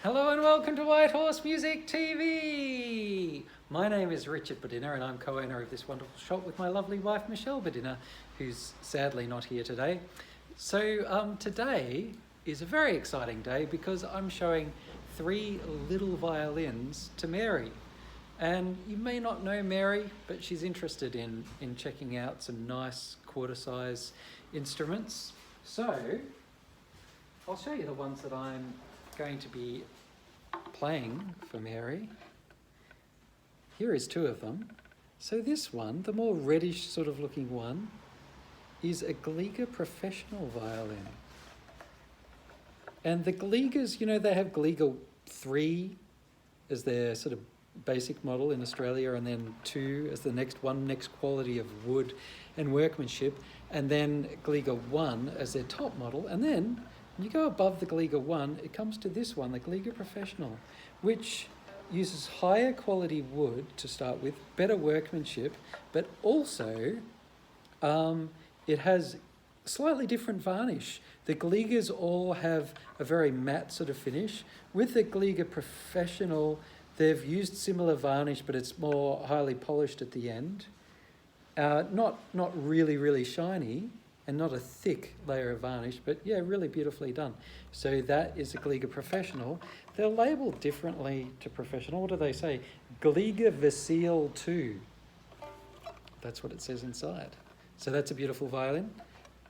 Hello and welcome to White Horse Music TV. My name is Richard Bedinner and I'm co-owner of this wonderful shop with my lovely wife Michelle Bedinner, who's sadly not here today. So today is a very exciting day because I'm showing 3 little violins to Mary. And you may not know Mary, but she's interested in checking out some nice quarter size instruments. So I'll show you the ones that I'm going to be playing for Mary. Here is 2 of them. So this one, the more reddish sort of looking one, is a Gliger Professional violin. And the Gligas, you know, they have Gliga 3 as their sort of basic model in Australia, and then 2 as the next quality of wood and workmanship, and then Gliga 1 as their top model, and then when you go above the Gliga 1, it comes to this one, the Gliger Professional, which uses higher quality wood to start with, better workmanship, but also it has slightly different varnish. The Gligas all have a very matte sort of finish. With the Gliger Professional, they've used similar varnish, but it's more highly polished at the end. Not really shiny, and not a thick layer of varnish, but yeah, really beautifully done. So that is a Gliger Professional. They're labelled differently to Professional. What do they say? Gliga Veseal 2. That's what it says inside. So that's a beautiful violin.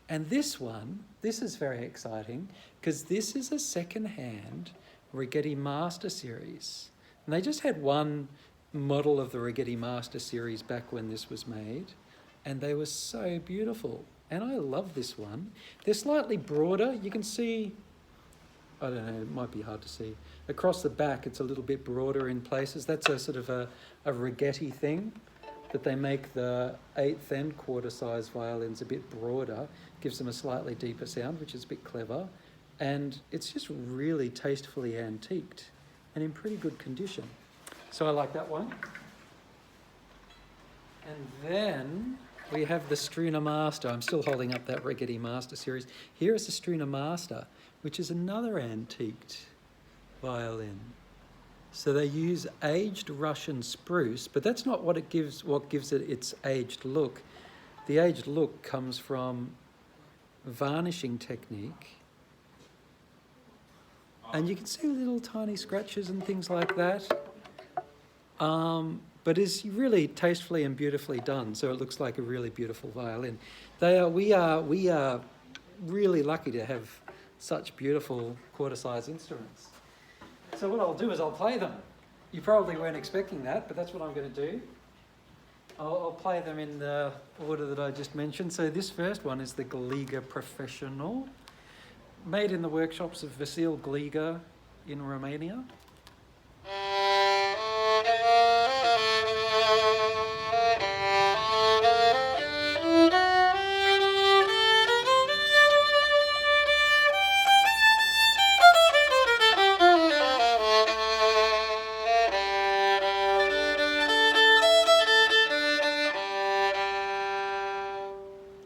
And this one, this is very exciting because this is a second-hand Raggetti Master Series. And they just had one model of the Raggetti Master Series back when this was made, and they were so beautiful. And I love this one. They're slightly broader. You can see, I don't know, it might be hard to see. Across the back, it's a little bit broader in places. That's a sort of a Raggetti thing, that they make the 1/8 and quarter size violins a bit broader, gives them a slightly deeper sound, which is a bit clever. And it's just really tastefully antiqued and in pretty good condition. So I like that one. And then we have the Struna Master. I'm still holding up that Raggetti Master Series. Here is the Struna Master, which is another antiqued violin. So they use aged Russian spruce, but that's not what gives it its aged look. The aged look comes from varnishing technique. And you can see little tiny scratches and things like that. But is really tastefully and beautifully done, so it looks like a really beautiful violin. We are really lucky to have such beautiful quarter-size instruments. So what I'll do is I'll play them. You probably weren't expecting that, but that's what I'm going to do. I'll play them in the order that I just mentioned. So this first one is the Gliger Professional, made in the workshops of Vasil Gliga in Romania.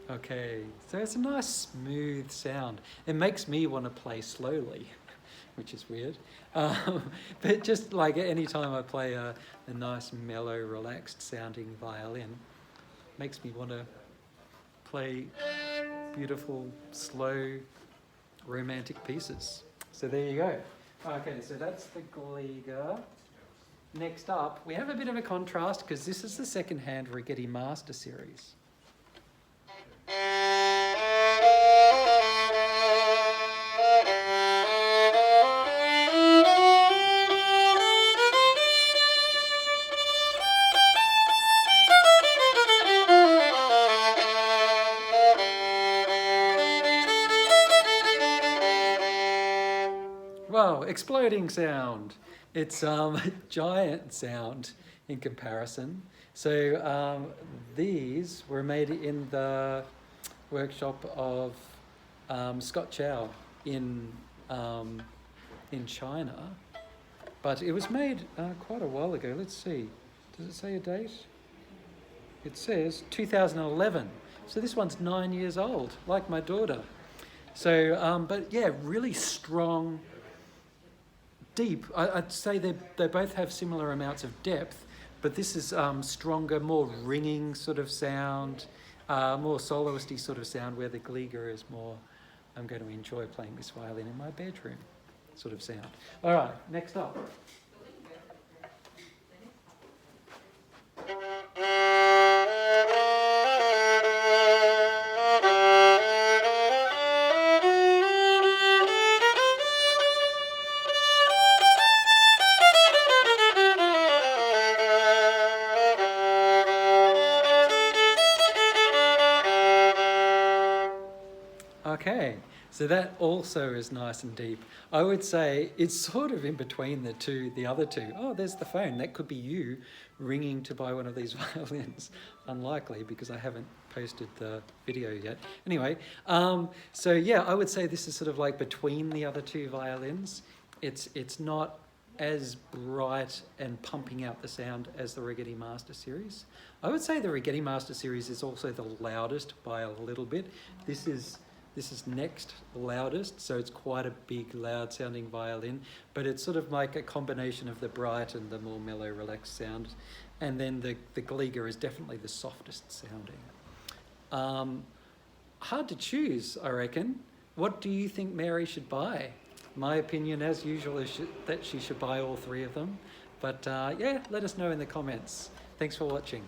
Okay, so it's a nice smooth sound. It makes me want to play slowly, which is weird. But just like any time I play a nice, mellow, relaxed sounding violin, makes me want to play beautiful, slow, romantic pieces. So there you go. Okay, so that's the Gliga. Next up, we have a bit of a contrast because this is the second-hand Raggetti Master Series. Wow, exploding sound. It's a giant sound in comparison. So these were made in the workshop of Scott Chow in China, but it was made quite a while ago. Let's see, does it say a date? It says 2011, so this one's 9 years old, like my daughter. So, but yeah, really strong, deep. I'd say they both have similar amounts of depth, but this is stronger, more ringing sort of sound, more soloisty sort of sound, where the Gliga is more, I'm going to enjoy playing this violin in my bedroom sort of sound. All right, next up. Okay, so that also is nice and deep. I would say it's sort of in between the other two. Oh, there's the phone. That could be you ringing to buy one of these violins. Unlikely, because I haven't posted the video yet. Anyway, so yeah, I would say this is sort of like between the other two violins. It's not as bright and pumping out the sound as the Raggetti Master Series. I would say the Raggetti Master Series is also the loudest by a little bit. This is next loudest, so it's quite a big, loud sounding violin, but it's sort of like a combination of the bright and the more mellow, relaxed sound. And then the Gliga is definitely the softest sounding. Hard to choose, I reckon. What do you think Mary should buy? My opinion, as usual, is that she should buy all three of them. But yeah, let us know in the comments. Thanks for watching.